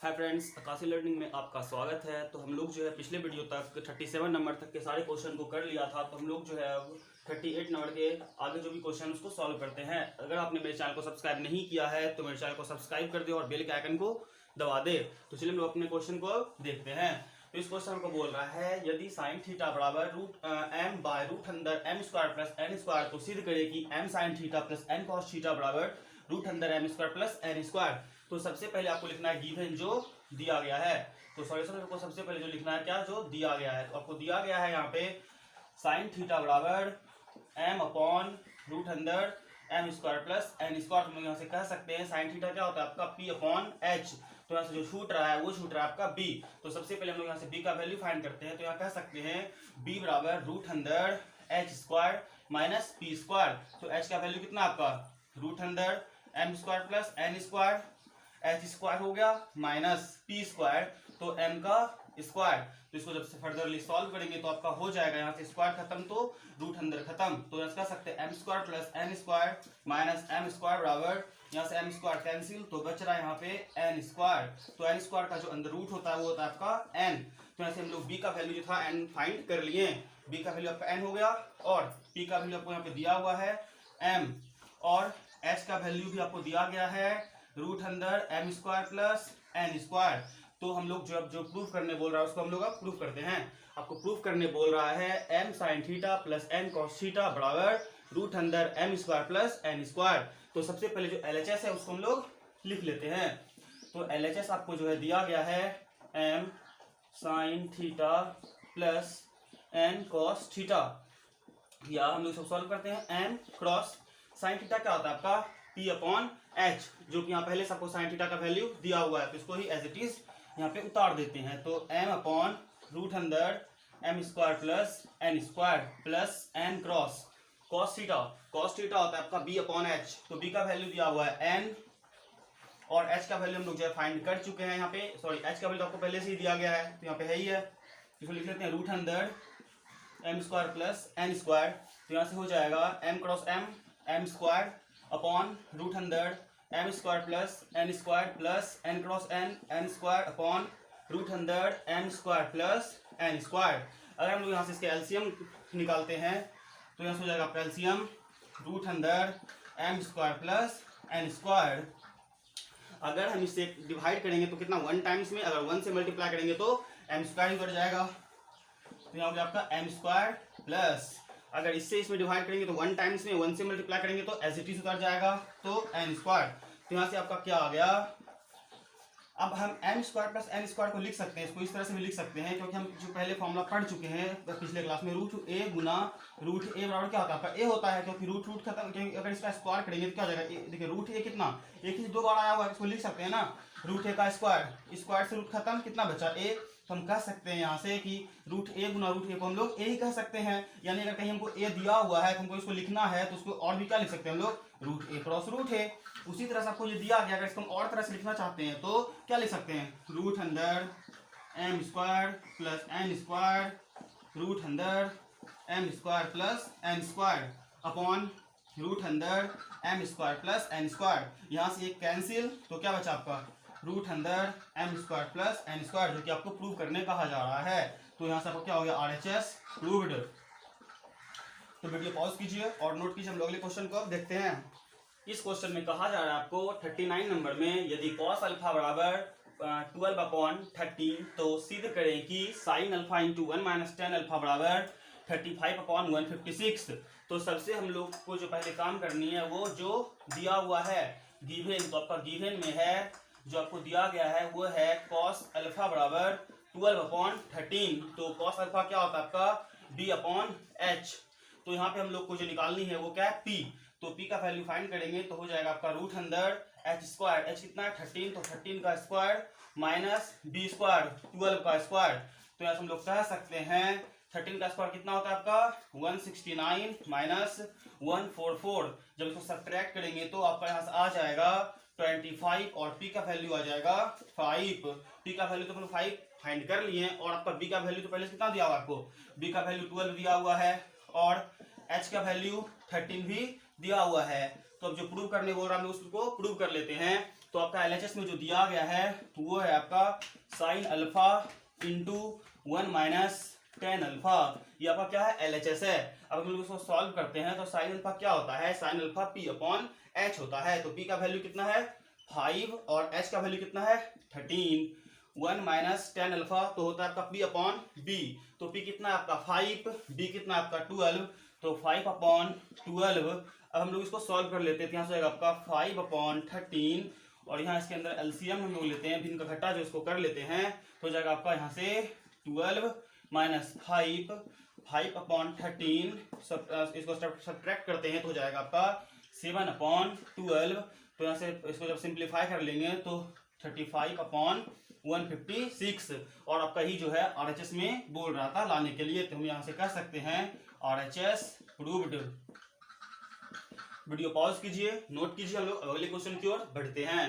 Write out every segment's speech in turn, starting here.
Hi friends, आकाशी learning में आपका स्वागत है। तो हम लोग जो है पिछले वीडियो तक 37 नंबर तक के सारे क्वेश्चन को कर लिया था। तो हम लोग जो है अब 38 नंबर के आगे जो भी क्वेश्चन उसको सॉल्व करते हैं। अगर आपने मेरे चैनल को सब्सक्राइब नहीं किया है तो मेरे चैनल को सब्सक्राइब कर दे और बेल के आइकन को दबा दे। तो चलिए हम लोग अपने क्वेश्चन को देखते हैं। तो इस क्वेश्चन को बोल रहा है यदि साइन थीटा बराबर m बाय रूट अंदर m square plus n square तो सिद्ध करे कि m sine theta plus n cos theta बराबर रूट अंदर m square plus n square. तो सबसे पहले आपको लिखना है गिवन जो दिया गया है। तो सॉल्यूशन को सबसे पहले जो लिखना है क्या, जो दिया गया है। तो आपको दिया गया है यहाँ पे साइन थीटा बराबर m अपॉन रूट अंदर m square plus n square. हम लोग यहाँ से कह सकते हैं साइन थीटा क्या होता है आपका p अपॉन h। तो यहाँ से जो छूट रहा है वो छूट रहा है आपका b। तो सबसे पहले हम लोग यहाँ से b का वैल्यू फाइंड करते हैं। तो यहाँ कह सकते हैं b बराबर रूट अंदर h square minus p square. तो h का वैल्यू कितना आपका रूट अंदर m square plus n square, h square हो गया माइनस p स्क्वायर तो m का स्क्वायर। तो इसको जब से फर्दरली सॉल्व करेंगे तो आपका हो जाएगा यहाँ से स्क्वायर खत्म तो रूट अंदर खत्म। तो यहाँ से कह सकते हैं m square plus n square minus m square बराबर यहाँ से m स्क्वायर कैंसिल तो बच रहा है यहाँ पे n स्क्वायर। तो n स्क्वायर का जो अंदर रूट होता है वो होता है आपका n। तो यहाँ से हम लोग b का वैल्यू जो था n फाइंड कर लिए। b का वैल्यू आपका n हो गया और p का वैल्यू आपको यहाँ पे दिया हुआ है m और h का वैल्यू भी आपको दिया गया है रूट अंदर m square plus n square. तो हम लोग जो प्रूफ करने बोल रहा है उसको हम लोग अब प्रूफ करते हैं। आपको प्रूफ करने बोल रहा है m sine theta plus n cos theta बराबर रूट अंदर m square plus n square. तो सबसे पहले जो LHS है उसको हम लोग लिख लेते हैं। तो LHS आपको जो है दिया गया है m sine theta plus n cos theta, या हम लोग सब सॉल्व करते हैं। m क्रॉस साइन थीटा क्या होता है आपका p अपॉन h, जो कि यहाँ पहले से आपको साइन थीटा का वैल्यू दिया हुआ है। तो इसको ही एज इट इज यहाँ पे उतार देते हैं। तो m अपॉन रूट अंदर m square plus n square plus n cross cos theta. Cos theta होता है आपका b अपॉन h। तो b का वैल्यू दिया हुआ है n और h का वैल्यू हम लोग जो है फाइंड कर चुके हैं। यहाँ पे सॉरी h का वैल्यू आपको पहले से ही दिया गया है तो यहाँ पे है ही है। इसको लिख लेते हैं रूट अंदर m square plus n square. तो यहाँ से हो जाएगा m cross m square upon root अंदर m square plus n square plus n cross n square upon root अंदर m square plus n square. अगर हम लोग यहाँ से इसके एलसीएम निकालते हैं तो यहाँ से हो जाएगा आपका एलसीएम रूट अंदर m square plus n square. अगर हम इसे डिवाइड करेंगे तो कितना 1 टाइम्स में, अगर 1 से मल्टीप्लाई करेंगे तो m स्क्वायर ही बढ़ जाएगा। तो यहाँ हो गया आपका m स्क्वायर प्लस, अगर इससे इसमें डिवाइड करेंगे तो 1 टाइम्स में, 1 से मल्टीप्लाई करेंगे तो एज इट इज उतर जाएगा तो n स्क्वायर। तो यहाँ से आपका क्या आ गया, अब हम m square plus n square को लिख सकते हैं। इसको इस तरह से भी लिख सकते हैं क्योंकि हम जो पहले फॉर्मूला पढ़ चुके हैं पिछले क्लास में, रूट a गुना रूट a बराबर क्या होता है आपका a होता है। क्योंकि रूट खत्म, क्योंकि अगर इसका स्क्वायर करेंगे तो क्या हो जाएगा, देखिए रूट a कितना, एक ही 2 बार आया हुआ है, इसको लिख सकते हैं ना रूट a का स्क्वायर, स्क्वायर से रूट खत्म, कितना बचा a। तो हम कह सकते हैं यहाँ से कि रूट a गुना रूट a को हम लोग a ही कह सकते हैं। यानी अगर कहीं हमको a दिया हुआ है तो हमको इसको लिखना है तो उसको और भी क्या लिख सकते हैं हम लोग, root a cross root a। उसी तरह से आपको ये दिया गया, अगर इसको हम और तरह से लिखना चाहते हैं तो क्या लिख सकते हैं, रूट अंदर m square plus n square root अंदर m square plus n square upon root अंदर m square plus n square. यहाँ से एक कैंसिल तो क्या बचा आपका रूट अंदर m square plus n square, जो कि आपको प्रूव करने कहा जा रहा है। तो यहाँ से आपको क्या हो गया, RHS प्रूव्ड। तो वीडियो पॉज कीजिए और नोट कीजिए। हम लोग अगले क्वेश्चन को अब देखते हैं। इस क्वेश्चन में कहा जा रहा है आपको 39 नंबर में यदि कॉस अल्फा बराबर 12 अपॉन 13 तो सिद्ध करें कि sine alpha into 1 minus 10 alpha बराबर 35 अपॉन 156। तो सबसे हम लोग को जो पहले काम करनी है वो जो दिया हुआ है गिवन, तो आपका गिवन में है जो आपको दिया गया है वो है कॉस अल्फा बराबर 12 अपॉन 13। तो कॉस अल्फा क्या होता है आपका b अपॉन h। तो यहाँ पे हम लोग को जो निकालनी है वो क्या है p। तो p का वैल्यू फाइंड करेंगे तो हो जाएगा आपका रूट अंदर h स्क्वायर, h कितना है 13, तो 13 का स्क्वायर माइनस b स्क्वायर 12 का स्क्वायर। तो यहाँ से हम लोग कह सकते हैं 13 का स्क्वायर कितना होता है आपका 169 माइनस 144। जब इसको सब्ट्रैक्ट करेंगे तो आपका यहाँ से आ जाएगा 25 और p का वैल्यू आ जाएगा 5। p का वैल्यू तो हम लोग 5 फाइंड कर लिए और आपका b का वैल्यू तो पहले से कितना दिया हुआ है आपको, b का वैल्यू 12 दिया हुआ है और h का वैल्यू 13 भी दिया हुआ है। तो अब जो प्रूव करने बोल रहा है हम उसको प्रूव कर लेते हैं। तो आपका LHS में जो दिया गया है वो है आपका sine alpha into 1 minus tan alpha. ये आपका क्या है, LHS है। अब हम लोग इसको सॉल्व करते हैं तो साइन अल्फा क्या होता है, sine alpha P upon H होता है। तो P का वैल्यू कितना है 5 और H का वैल्यू कितना है 13। 1 माइनस टेन अल्फा तो होता है आपका P अपॉन B। तो P कितना है आपका 5, B कितना है आपका 12, तो 5 अपॉन 12। अब हम लोग इसको सॉल्व कर लेते हैं। यहाँ से आपका 5 अपॉन 13 और यहाँ इसके अंदर एलसीएम हम लोग लेते हैं, भिन्न का घटा जो इसको कर लेते हैं तो जाएगा आपका यहाँ से 12 माइनस 5 अपॉन 13, इसको सब्ट्रैक्ट करते हैं तो हो जाएगा आपका 7 अपॉन 12। तो यहाँ से इसको जब सिंप्लीफाई कर लेंगे तो 35 अपॉन 156 और आपका ही जो है RHS में बोल रहा था लाने के लिए, तो हम यहाँ से कह सकते हैं RHS प्रूव्ड। वीडियो पॉज कीजिए, नोट कीजिए, हम लोग अगले क्वेश्चन की ओर बढ़ते हैं।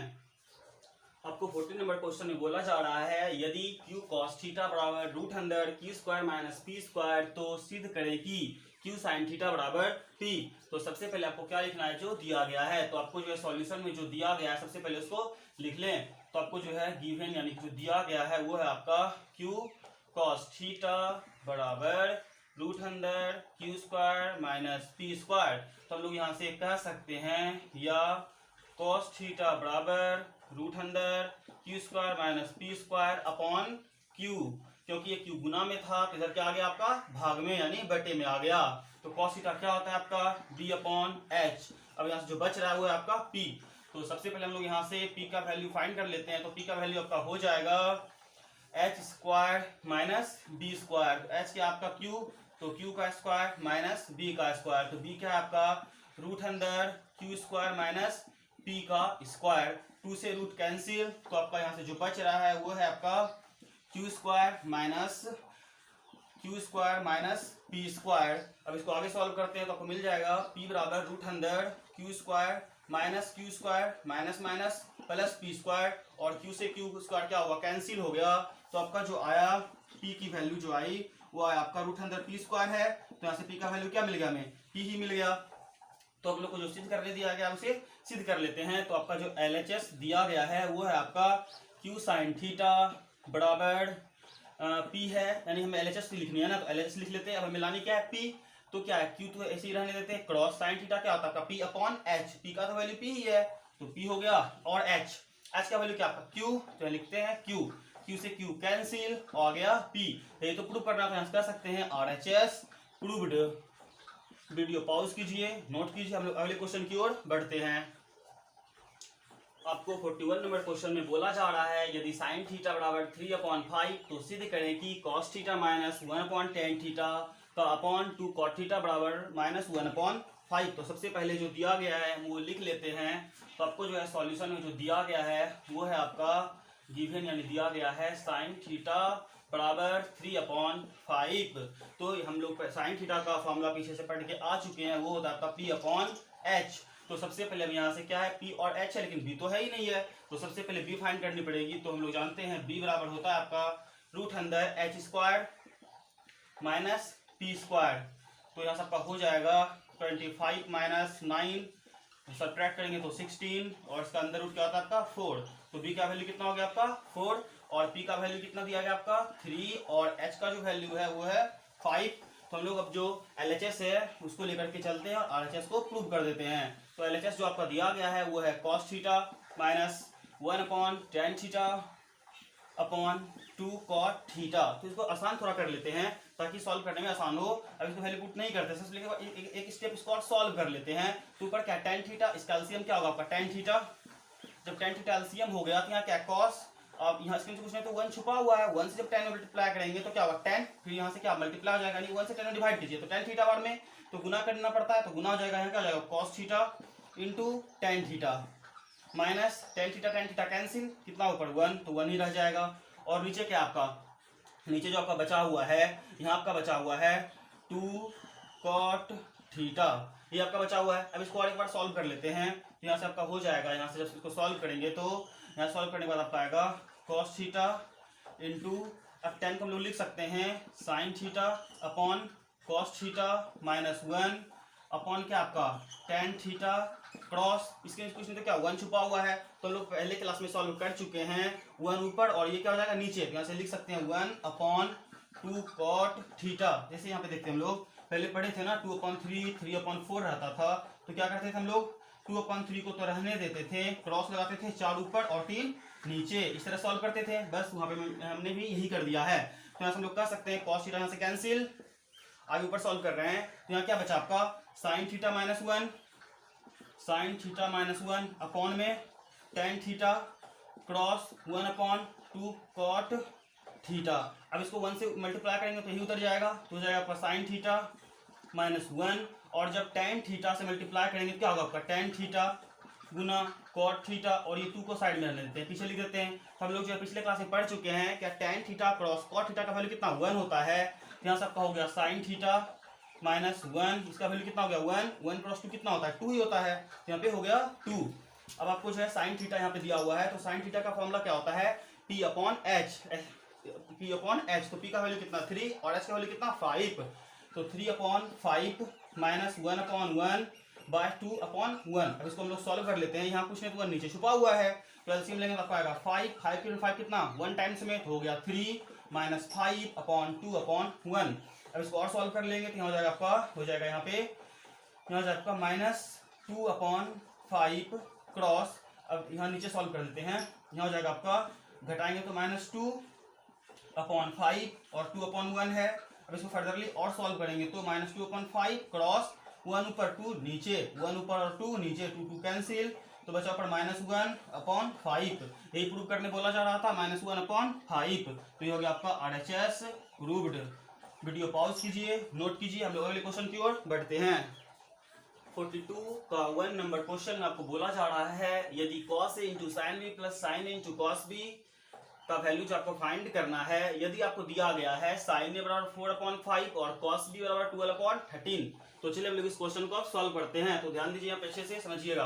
आपको 14 नंबर क्वेश्चन में बोला जा रहा है यदि q cos थीटा बराबर √100 q square minus p square तो सिद्ध करें कि q sin थीटा बराबर p। तो सबसे पहले आपको क्या लिखना है, जो दिया गया है। तो आपको जो है सॉल्यूशन में जो दिया गया है सबसे पहले उसको लिख लें। तो आपको जो है गिवन यानी जो दिया गया है वो है आपका q cos थीटा बराबर √100 q square minus p square. तो हम लोग यहाँ से कह सकते हैं या cos थीटा बराबर √100 q square minus p square upon q, क्योंकि ये q गुना में था तो इधर क्या आ गया आपका भाग में यानी बटे में आ गया। तो cos थीटा क्या होता है आपका b अपॉन h। अब यहाँ से जो बच रहा है वो है आपका p। तो सबसे पहले हम लोग यहाँ से p का वैल्यू फाइंड कर लेते हैं। तो p का वैल्यू आपका हो जाएगा h square minus b square. h क्या आपका q, तो q का स्क्वायर माइनस b का स्क्वायर। तो b क्या है आपका √100 q स्क्वायर माइनस p का स्क्वायर। 2 से रूट कैंसिल तो आपका यहाँ से जो बच रहा है वो है आपका q square minus p square. अब इसको आगे सॉल्व करते हैं तो आपको मिल जाएगा p बराबर √100 q square minus minus plus p square और q से q स्क्वायर क्या होगा कैंसिल हो गया। तो आपका जो आया p की वैल्यू जो आई वो आया आपका √100 p स्क्वायर है। तो यहाँ से p का वैल्यू क्या मिल गया, हमें p ही मिल गया। तो आप लोग को जो सिद्ध करने दिया गया उसे सिद्ध कर लेते हैं। तो आपका जो LHS दिया गया है वो है आपका q साइन थीटा बराबर p है, यानी हमें LHS लिखनी है ना, तो LHS लिख लेते हैं। अब हमें लानी क्या है p, तो क्या है q तो ऐसे ही रहने देते हैं। क्रॉस साइन थीटा क्या होता है आपका p अपॉन h, p का तो वैल्यू p ही है तो p हो गया और h का वैल्यू क्या आपका q, तो लिखते हैं q से q कैंसिल आ गया p। ये तो प्रूव करना है, कह सकते हैं RHS प्रूव्ड। वीडियो पॉज कीजिए, नोट कीजिए, हम लोग अगले क्वेश्चन की ओर बढ़ते हैं। आपको 41 नंबर क्वेश्चन में बोला जा रहा है यदि साइन थीटा बराबर 3/5 तो सिद्ध करें कि cos theta minus 1/tan theta का अपॉन 2 cot थीटा बराबर माइनस 1/5। तो सबसे पहले जो दिया गया है वो लिख लेते हैं। तो आपको जो है सॉल्यूशन में जो दिया गया है वो है आपका गिवन यानी दिया गया है साइन थीटा बराबर 3/5। तो हम लोग साइन थीटा का फॉर्मूला पीछे से पढ़ के आ चुके हैं, वो होता है आपका p अपॉन h। तो सबसे पहले हम यहाँ से क्या है p और h है, लेकिन b तो है ही नहीं है, तो सबसे पहले b फाइंड करनी पड़ेगी। तो हम लोग जानते हैं b बराबर होता है आपका √100 h square minus p square. तो यहाँ सबका हो जाएगा 25 माइनस 9 सब्ट्रैक्ट करेंगे तो 16 और इसका अंदर रूट क्या होता है आपका 4। तो b का वैल्यू कितना हो गया आपका 4 और p का वैल्यू कितना दिया गया आपका 3 और h का जो वैल्यू है वो है 5। तो हम लोग अब जो LHS है उसको लेकर के चलते हैं और RHS को प्रूव कर देते हैं। तो LHS जो आपका दिया गया है वो है cos theta minus 1/tan theta upon 2 cot theta. तो इसको आसान थोड़ा कर लेते हैं ताकि सॉल्व करने में आसान हो। अब इसको वैल्यू पुट नहीं करते, सबसे एक स्टेप इसको और सॉल्व कर लेते हैं। तो ऊपर क्या tan थीटा, इसका एलसीएम क्या होगा आपका tan थीटा। जब tan थीटा एलसीएम हो गया तो यहाँ क्या cos, अब यहाँ इसके कुछ नहीं तो 1 छुपा हुआ है, 1 से जब tan मल्टीप्लाई करेंगे तो क्या होगा tan, फिर यहाँ से क्या मल्टीप्लाई हो जाएगा, यानी 1 से tan डिवाइड कीजिए तो tan थीटा बार में तो गुना करना पड़ता है, तो गुना हो जाएगा यहाँ क्या हो जाएगा cos theta into tan theta minus tan theta cancel, कितना ऊपर 1 तो 1 ही रह जाएगा। और नीचे क्या आपका, नीचे जो आपका बचा हुआ है यहाँ आपका बचा हुआ है 2 cot थीटा, ये आपका बचा हुआ है। अब इसको और एक बार सॉल्व कर लेते हैं। यहाँ से आपका हो जाएगा, यहाँ से जब इसको सॉल्व करेंगे तो यहाँ सॉल्व करने के बाद आपका आएगा cos थीटा इंटू, अब tan को हम लोग लिख सकते हैं sin theta upon cos theta minus 1 upon क्या आपका tan थीटा क्रॉस, इसके कुछ नहीं तो क्या 1 छुपा हुआ है, तो हम लोग पहले क्लास में सॉल्व कर चुके हैं। 1 ऊपर और ये क्या हो जाएगा नीचे, तो यहाँ से लिख सकते हैं 1/2 cot थीटा। जैसे यहाँ पे देखते हैं हम लोग पहले पढ़े थे ना 2/3, 3/4 रहता था, तो क्या करते थे हम लोग 2/3 को तो रहने देते थे, क्रॉस लगाते थे 4 ऊपर और 3 नीचे, इस तरह सॉल्व करते थे। बस वहां पे हमने भी यही कर दिया है। तो यहाँ से हम लोग कह सकते हैं cos थीटा यहाँ से कैंसिल, आगे ऊपर सॉल्व कर रहे हैं तो यहाँ क्या बचा आपका sin theta -1, sin theta -1 upon में tan theta cross 1/2 cot theta. अब इसको 1 से मल्टीप्लाई करेंगे तो यही उतर जाएगा, तो हो जाएगा आपका sin थीटा -1, और जब tan थीटा से मल्टीप्लाई करेंगे क्या होगा आपका tan थीटा गुना cot थीटा, और ये 2 को साइड में रख देते हैं, पीछे लिख देते हैं। तो हम लोग जो है पिछले क्लास में पढ़ चुके हैं क्या tan theta cross cot theta का वैल्यू कितना 1 होता है। यहाँ सबका हो गया sin थीटा -1, इसका वैल्यू कितना हो गया 1 क्रॉस 2 कितना होता है 2 ही होता है, तो यहाँ पे हो गया 2। अब आपको जो है sin थीटा यहाँ पे दिया हुआ है, तो sin थीटा का फॉर्मूला क्या होता है P/H, P/H, तो P का वैल्यू कितना 3 और H का वैल्यू कितना 5, तो 3/5 -1/1 बाय 2/1। अब इसको हम लोग सॉल्व कर लेते हैं। यहाँ कुछ नहीं तो 1 नीचे छुपा हुआ है, तो एलसीएम लेंगे तो आपको आएगा 5 के 5 कितना 1 टाइम्स में, तो हो गया 3 -5/2/1। अब इसको और सॉल्व कर लेंगे तो यहाँ हो जाएगा आपका, हो जाएगा यहाँ पे यहाँ हो जाएगा आपका -2/5 क्रॉस, अब यहाँ नीचे सॉल्व कर लेते हैं, यहाँ हो जाएगा आपका घटाएंगे तो -2/5 और 2/1 है। अब इसको फर्दरली और सॉल्व करेंगे तो -2/5 क्रॉस 1 ऊपर 2 नीचे, 1 ऊपर और 2 नीचे, 2 कैंसिल, तो बचा पर -1/5। यही प्रूव करने बोला जा रहा था -1/5, तो ये हो गया आपका RHS प्रूव्ड। वीडियो पॉज कीजिए, नोट कीजिए, हम लोग अगले क्वेश्चन की ओर बढ़ते हैं। 42 का 1 नंबर क्वेश्चन आपको बोला जा रहा है यदि cos A × sin B plus sin A × cos B का वैल्यू जो आपको फाइंड करना है, यदि आपको दिया गया है sin A बराबर 4/5 और cos B बराबर 12/13, तो चलिए हम लोग इस क्वेश्चन को आप सॉल्व करते हैं। तो ध्यान दीजिए, यहाँ पे अच्छे से समझिएगा।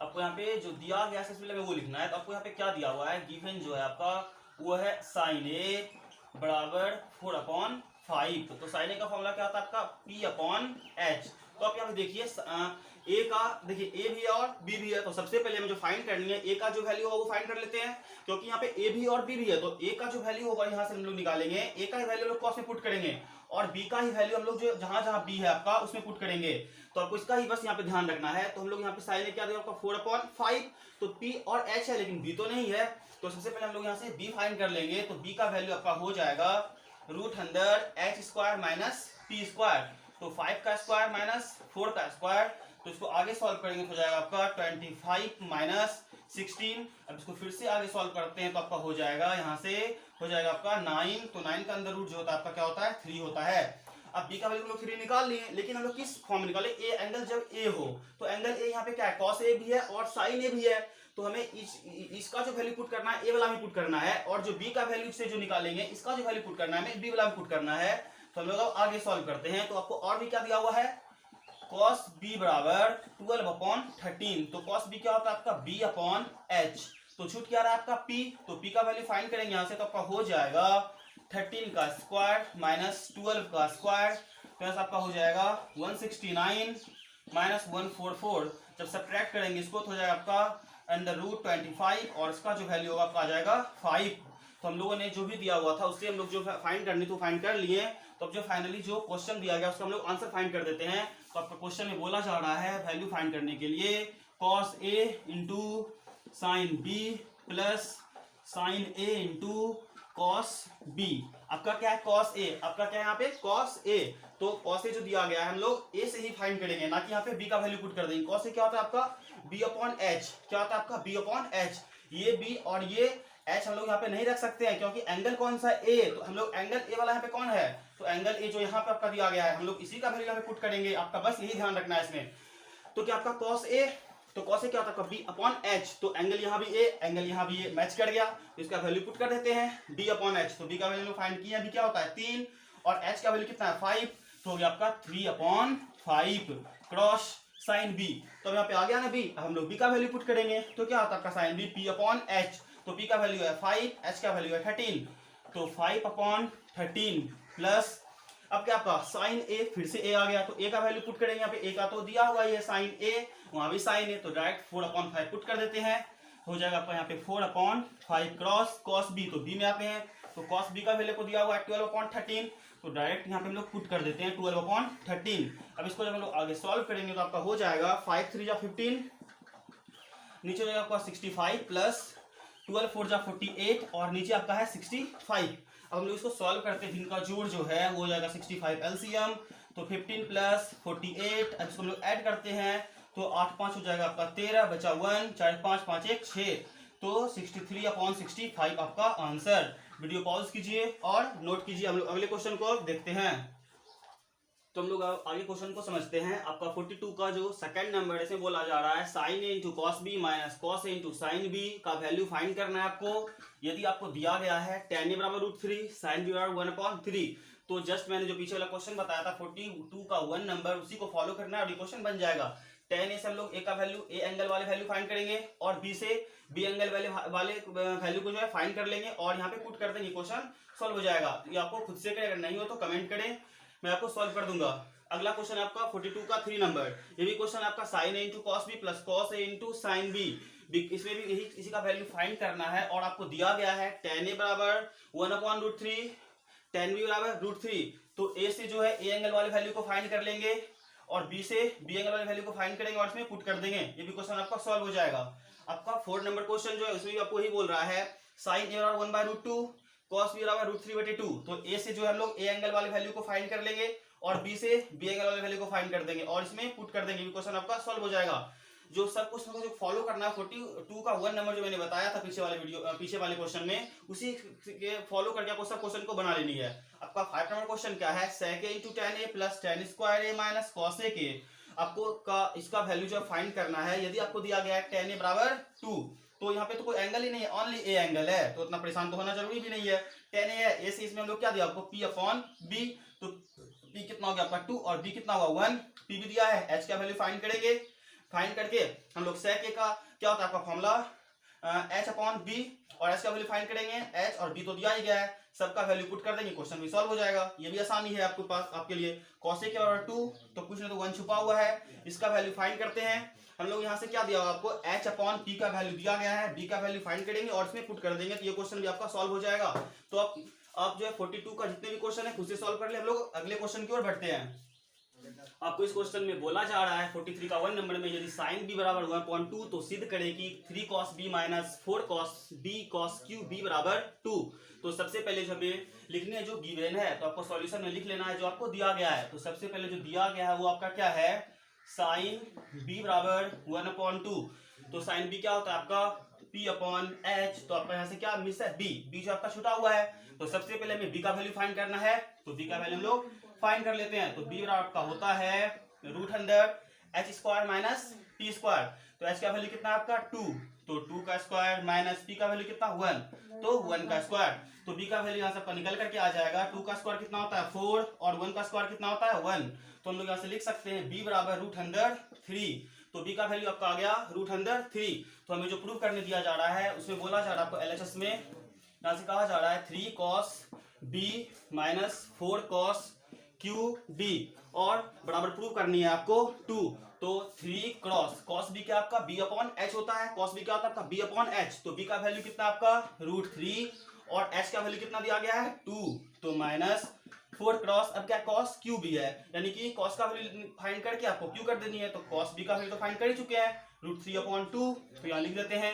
आपको यहाँ पे जो दिया गया है इसमें वो लिखना है, तो आपको यहाँ पे क्या दिया हुआ है, गिवन जो है आपका वो है sin A बराबर 4/5, तो sin A का फॉर्मूला क्या होता है आपका P/H। तो आप यहाँ पे देखिए ए का, देखिए ए भी है और बी भी है, तो सबसे पहले हमें जो फाइंड करनी है ए का जो वैल्यू होगा वो फाइंड कर लेते हैं, क्योंकि यहाँ पे ए भी और बी भी है, तो ए का जो वैल्यू होगा यहाँ से हम लोग निकालेंगे, ए का ही वैल्यू लोग कॉस में पुट करेंगे और बी का ही वैल्यू हम लोग जो जहां जहां बी है आपका उसमें पुट करेंगे। तो आपको इसका ही बस यहाँ पे ध्यान रखना है। तो हम लोग यहाँ पे साइन क्या देगा आपका 4/5, तो पी और एच है लेकिन बी तो नहीं है, तो सबसे पहले हम लोग यहाँ से बी फाइंड कर लेंगे। तो बी का वैल्यू आपका हो जाएगा √100 h² - p², तो 5 का स्क्वायर माइनस 4 का स्क्वायर, तो इसको आगे सॉल्व करेंगे तो जाएगा आपका 25 - 16। अब इसको फिर से आगे सॉल्व करते हैं तो आपका हो जाएगा यहाँ से हो जाएगा आपका 9, तो 9 का अंदर रूट जो होता है आपका क्या होता है 3 होता है। अब बी का वैल्यू हम लोग 3 निकाल लिए, लेकिन हम लोग किस फॉर्म में निकाले, ए एंगल जब ए हो, तो एंगल ए यहाँ पे क्या है cos ए भी है और sin ए भी है, तो हमें इसका जो वैल्यू पुट करना है ए वाला में पुट करना है, और जो बी का वैल्यू से जो निकालेंगे इसका जो वैल्यू पुट करना है हमें बी वाला में पुट करना है। तो हम लोग अब आगे सॉल्व करते हैं। तो आपको और भी क्या दिया हुआ है, cos b बराबर 12/13, तो cos b क्या होता है आपका b/h, तो छूट क्या रहा है आपका p, तो p का वैल्यू फाइंड करेंगे यहाँ से, तो आपका हो जाएगा 13 का स्क्वायर माइनस 12 का स्क्वायर, तो यहाँ से आपका हो जाएगा 169 - 144। जब सब्ट्रैक्ट करेंगे इसको तो हो जाएगा आपका √25 और इसका जो वैल्यू होगा आपका आ जाएगा 5। तो हम लोगों ने जो भी दिया हुआ था उससे हम लोग जो फाइंड करनी तो फाइंड कर लिए। तो अब जो फाइनली जो क्वेश्चन दिया गया उसका हम लोग आंसर फाइंड कर देते हैं। तो आपका क्वेश्चन में बोला जा रहा है वैल्यू फाइंड करने के लिए cos A × sin B plus sin A × cos B। आपका क्या है cos A, आपका क्या है यहाँ पे cos A, तो cos A जो दिया गया है हम लोग A से ही फाइंड करेंगे, ना कि यहाँ पे B का वैल्यू पुट कर देंगे। cos A क्या होता है आपका B/H, क्या होता है आपका B/H, ये B और ये H हम लोग यहाँ पे नहीं रख सकते हैं क्योंकि एंगल कौन सा A, तो हम लोग एंगल A वाला यहाँ पे कौन है, तो एंगल A जो यहाँ पे आपका दिया गया है हम लोग इसी का वैल्यू यहाँ पे पुट करेंगे। आपका बस यही ध्यान रखना है इसमें। तो क्या आपका cos A, तो cos A क्या होता है B/H, तो एंगल यहाँ भी A एंगल यहाँ भी A मैच कर गया, तो इसका वैल्यू पुट कर देते हैं B/H। तो B का वैल्यू फाइंड किया, अभी क्या होता है 3 और H का वैल्यू कितना है 5, तो हो गया आपका 3/5 क्रॉस sin B। तो यहाँ पे आ गया ना B, अब हम लोग B का वैल्यू पुट करेंगे तो क्या होता है आपका sin B P/H, तो P का वैल्यू है 5, H का वैल्यू है 13, तो 5/13 प्लस, अब क्या आपका साइन ए, फिर से ए आ गया तो ए का वैल्यू पुट करेंगे, यहाँ पे ए का तो दिया हुआ है साइन ए, वहां भी साइन ए, तो डायरेक्ट 4/5 पुट कर देते हैं, हो जाएगा आपका यहाँ पे 4/5 क्रॉस कॉस बी, तो बी में आते हैं तो कॉस बी का वैल्यू को दिया हुआ है 12/13, तो डायरेक्ट यहाँ पे हम लोग पुट कर देते हैं 12/13। अब इसको जब हम लोग आगे सॉल्व करेंगे तो आपका हो जाएगा 5 3 जा 15, नीचे हो जाएगा आपका 65 प्लस 12 4 जा 48 और नीचे आपका है 65। अब हम लोग इसको सॉल्व करते हैं, जिनका जोड़ जो है वो हो जाएगा 65 एलसीएम, तो 15 प्लस 48, अब इसको हम लोग ऐड करते हैं तो 8 5 हो जाएगा आपका 13, बचा 1, 4 5 5 1 6, तो 63/65 आपका आंसर। वीडियो पॉज कीजिए और नोट कीजिए, हम लोग अगले क्वेश्चन को देखते हैं। तो हम लोग आगे क्वेश्चन को समझते हैं। आपका 42 का जो सेकंड नंबर है इसमें बोला जा रहा है sine A into cos B minus cos A into sine B का वैल्यू फाइंड करना है आपको। यदि आपको दिया गया है tan ए बराबर √3, साइन बी बराबर 1/3, तो जस्ट मैंने जो पीछे वाला क्वेश्चन बताया था 42 का 1 नंबर, उसी को फॉलो करना है और ये क्वेश्चन बन जाएगा। tan ए से हम लोग ए का वैल्यू, ए एंगल वाले वैल्यू फाइंड करेंगे और बी से बी एंगल वाले वैल्यू को जो है फाइंड कर लेंगे और यहाँ पे पुट कर देंगे, क्वेश्चन सॉल्व हो जाएगा। ये आपको खुद से करें, अगर नहीं हो तो कमेंट करें, मैं आपको सॉल्व कर दूंगा। अगला क्वेश्चन है आपका 42 का 3 नंबर, ये भी क्वेश्चन आपका sine A into cos B plus cos A into sine B, इसमें भी यही इसी का वैल्यू फाइंड करना है और आपको दिया गया है tan ए बराबर 1/√3, tan बी बराबर √3, तो ए से जो है ए एंगल वाले वैल्यू को फाइंड कर लेंगे और बी से बी एंगल वाले वैल्यू को फाइंड करेंगे और इसमें पुट कर देंगे, ये भी क्वेश्चन आपका सॉल्व हो जाएगा। आपका 4 नंबर क्वेश्चन जो है उसमें भी आपको यही बोल रहा है साइन ए बराबर 1/√2, कॉस बी बराबर √3/2, तो ए से जो है हम लोग ए एंगल वाले वैल्यू को फाइंड कर लेंगे और बी से बी एंगल वाले वैल्यू को फाइंड कर देंगे और इसमें पुट कर देंगे, क्वेश्चन आपका सॉल्व हो जाएगा। जो सब कुछ जो फॉलो करना है 42 का 1 नंबर जो मैंने बताया था पीछे वाले क्वेश्चन में, उसी के फॉलो करके आपको सब क्वेश्चन को बना लेनी है। आपका 5 नंबर क्वेश्चन क्या है, sec a into tan a plus tan square a minus cos a के, आपको इसका वैल्यू जो फाइंड करना है। यदि आपको दिया गया है tan a बराबर 2, तो यहाँ पे तो कोई एंगल ही नहीं है, ओनली ए एंगल है, तो उतना परेशान तो होना जरूरी भी नहीं है। tan a है, ए से इसमें हम लोग क्या दिया आपको p/b, तो p कितना हो गया आपका 2 और b कितना हुआ 1, p भी दिया है, h का वैल्यू फाइंड करेंगे, फाइंड करके हम लोग sec a का क्या होता है आपका फॉर्मूला h/b और h का वैल्यू फाइंड करेंगे, h और b तो दिया ही गया है, सबका वैल्यू पुट कर देंगे, क्वेश्चन भी सॉल्व हो जाएगा। ये भी आसानी है आपके पास, आपके लिए। cos a के बराबर 2, तो कुछ नहीं तो 1 छुपा हुआ है, इसका वैल्यू फाइंड करते हैं हम लोग। यहाँ से क्या दिया हुआ आपको h/p का वैल्यू दिया गया है, b का वैल्यू फाइंड करेंगे और इसमें पुट कर देंगे, तो ये क्वेश्चन भी आपका सॉल्व हो जाएगा। तो आप जो है 42 का जितने भी क्वेश्चन है खुद से सॉल्व कर ले। हम लोग अगले क्वेश्चन की ओर बढ़ते हैं। आपको इस क्वेश्चन में बोला जा रहा है 43 का 1 नंबर में, यदि साइन बी बराबर 1/2 तो सिद्ध करें कि 3 cos b minus 4 cos b cos Q b बराबर 2। तो सबसे पहले जो हमें लिखने जो गिवन है तो आपको सॉल्यूशन में लिख लेना है जो आपको दिया गया है। तो सबसे पहले जो दिया गया है वो आपका क्या है, साइन b बराबर 1/2, तो साइन b क्या होता है आपका p/h, तो आपका यहाँ से क्या मिस है b जो आपका छुटा हुआ है। तो सबसे पहले हमें b का वैल्यू फाइंड करना है, तो b का वैल्यू हम लोग फाइंड कर लेते हैं। तो b बराबर आपका होता है √h² माइनस p², तो h का वैल्यू कितना है आपका 2, तो 2 का स्क्वायर माइनस p का वैल्यू कितना 1, तो 1 का स्क्वायर, तो b का वैल्यू यहाँ से आपका निकल करके आ जाएगा। 2 का स्क्वायर कितना होता है 4 और 1 का स्क्वायर कितना होता है 1, तो हम लोग यहाँ से लिख सकते हैं b बराबर √3, तो b का वैल्यू आपका आ गया √3। तो हमें जो प्रूव करने दिया जा रहा है उसमें बोला जा रहा है आपको LHS में यहाँ से कहा जा रहा है 3 cos b minus 4 cos QB और बराबर प्रूव करनी है आपको 2, तो 3 क्रॉस cos b क्या आपका b/h होता है, cos b क्या होता है आपका b/h, तो b का वैल्यू कितना आपका √3 और h का वैल्यू कितना दिया गया है 2, तो माइनस 4 क्रॉस, अब क्या cos QB है, यानी कि cos का वैल्यू फाइंड करके आपको Q कर देनी है, तो cos b का वैल्यू तो फाइंड कर ही चुके हैं √3/2, तो यहाँ लिख देते हैं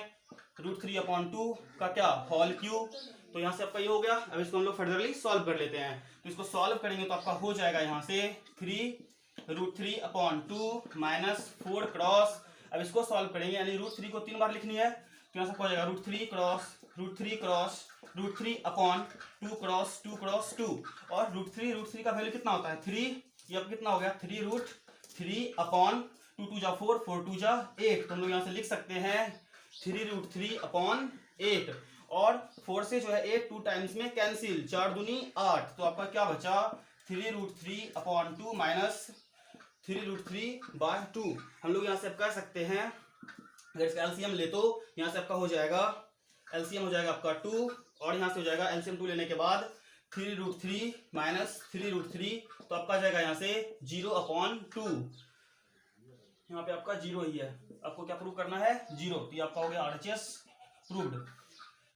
√3/2 का क्या होल क्यूब, तो यहाँ से आपका ये हो गया। अब इसको हम लोग फर्दरली सॉल्व कर लेते हैं, तो इसको सॉल्व करेंगे तो आपका हो जाएगा यहाँ से 3√3/2 माइनस 4 क्रॉस, अब इसको सॉल्व करेंगे यानी √3 को 3 बार लिखनी है, तो यहाँ से हो जाएगा √3 क्रॉस √3/2 क्रॉस 2 क्रॉस 2 और √3 का वैल्यू कितना होता है 3, ये अब कितना हो गया 3√3/2 2 जा 4 4 2 जा 8, तो हम लोग यहाँ से लिख सकते हैं 3√3/8 और 4 से जो है 8 2 टाइम्स में कैंसिल, 4 दूनी 8, तो आपका क्या बचा 3√3/2 माइनस 3√3/2। हम लोग यहाँ से आप कर सकते हैं, अगर इसका एलसीएम ले तो यहाँ से आपका हो जाएगा एलसीएम हो जाएगा आपका 2 और यहाँ से हो जाएगा एलसीएम 2 लेने के बाद 3√3 माइनस 3√3, तो आपका आ जाएगा यहाँ से 0/2। यहाँ पे आपका 0 ही है, आपको क्या प्रूव करना है? 0। तो ये आपका हो गया RHS प्रूव्ड।